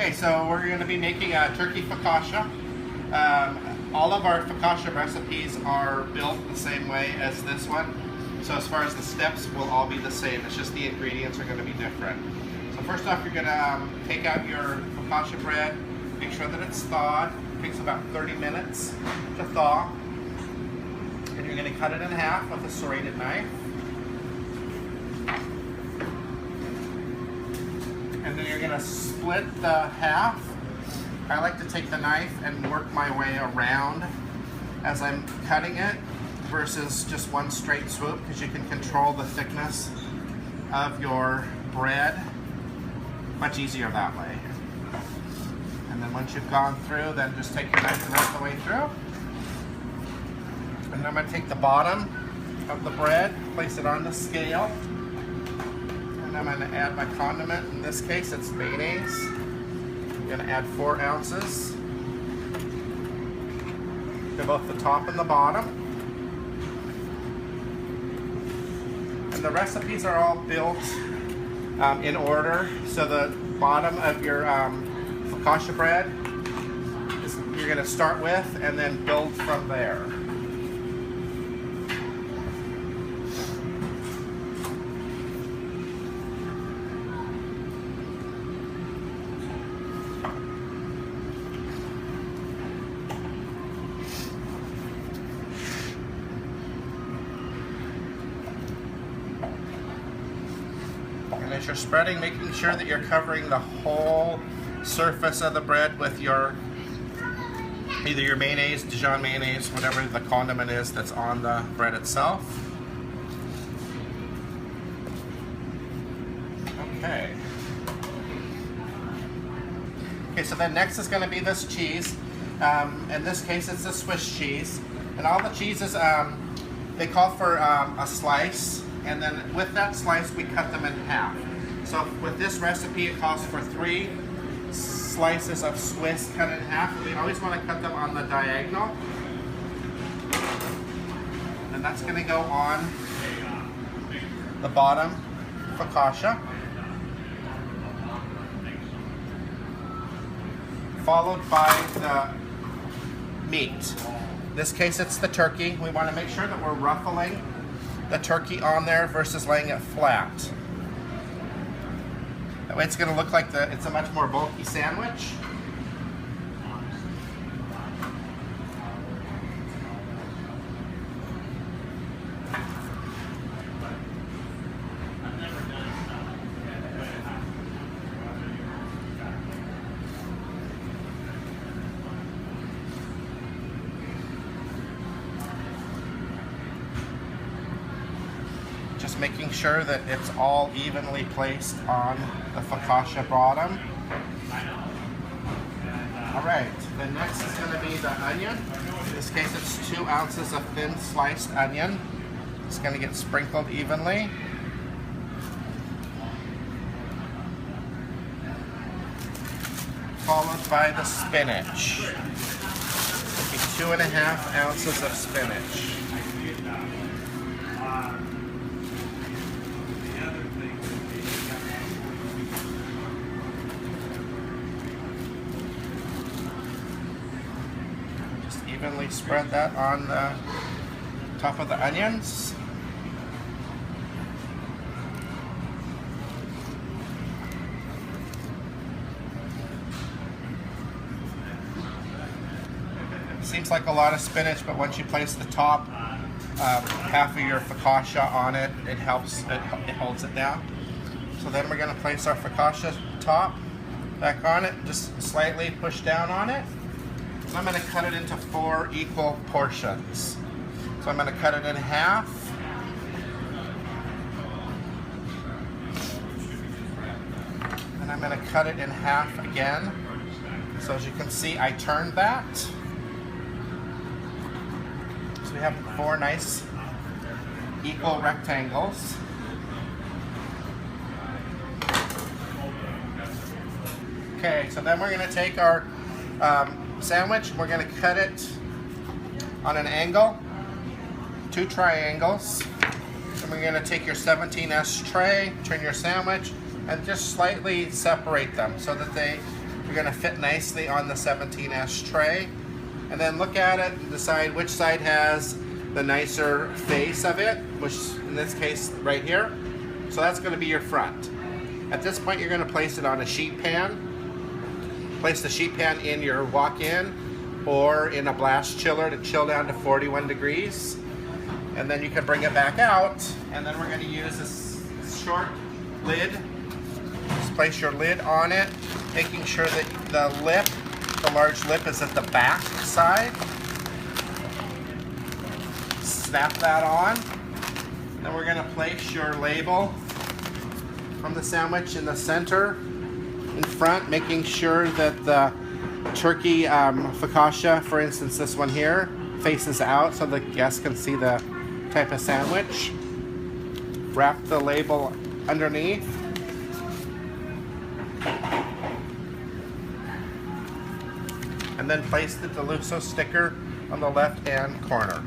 Okay, so we're going to be making a turkey focaccia. All of our focaccia recipes are built the same way as this one. So as far as the steps will all be the same, it's just the ingredients are going to be different. So first off, you're going to take out your focaccia bread, make sure that it's thawed. It takes about 30 minutes to thaw. And you're going to cut it in half with a serrated knife. And then you're going to split the half. I like to take the knife and work my way around as I'm cutting it versus just one straight swoop, because you can control the thickness of your bread much easier that way. And then once you've gone through, then just take your knife and work the way through. And then I'm going to take the bottom of the bread, place it on the scale. I'm going to add my condiment. In this case, it's mayonnaise. I'm going to add 4 ounces to both the top and the bottom. And the recipes are all built in order. So the bottom of your focaccia bread is you're going to start with and then build from there. And as you're spreading, making sure that you're covering the whole surface of the bread with your either your mayonnaise, Dijon mayonnaise, whatever the condiment is that's on the bread itself. Okay. Okay, so then next is going to be this cheese. In this case, it's a Swiss cheese. And all the cheeses, they call for a slice. And then with that slice, we cut them in half. So with this recipe, it calls for 3 slices of Swiss cut in half. We always want to cut them on the diagonal. And that's going to go on the bottom focaccia. Followed by the meat. In this case, it's the turkey. We want to make sure that we're ruffling the turkey on there versus laying it flat. That way it's going to look like it's a much more bulky sandwich. Just making sure that it's all evenly placed on the focaccia bottom. Alright, then next is going to be the onion. In this case, it's 2 ounces of thin sliced onion. It's going to get sprinkled evenly. Followed by the spinach. 2.5 ounces of spinach. Evenly spread that on the top of the onions. Seems like a lot of spinach, but once you place the top half of your focaccia on it, it helps, it holds it down. So then we're going to place our focaccia top back on it, just slightly push down on it. So I'm going to cut it into 4 equal portions. So I'm going to cut it in half. And I'm going to cut it in half again. So as you can see, I turned that. So we have 4 nice equal rectangles. Okay, so then we're going to take our sandwich, we're going to cut it on an angle, 2 triangles. And we're going to take your 17S tray, turn your sandwich, and just slightly separate them so that they They're going to fit nicely on the 17S tray. And then look at it and decide which side has the nicer face of it, which in this case right here. So that's going to be your front. At this point you're going to place it on a sheet pan. Place the sheet pan in your walk-in or in a blast chiller to chill down to 41 degrees. And then you can bring it back out, and then we're going to use this short lid. Just place your lid on it, making sure that the lip, the large lip, is at the back side. Snap that on. Then we're going to place your label from the sandwich in the center in front, making sure that the turkey focaccia, for instance this one here, faces out so the guests can see the type of sandwich. Wrap the label underneath. And then place the Deluso sticker on the left hand corner.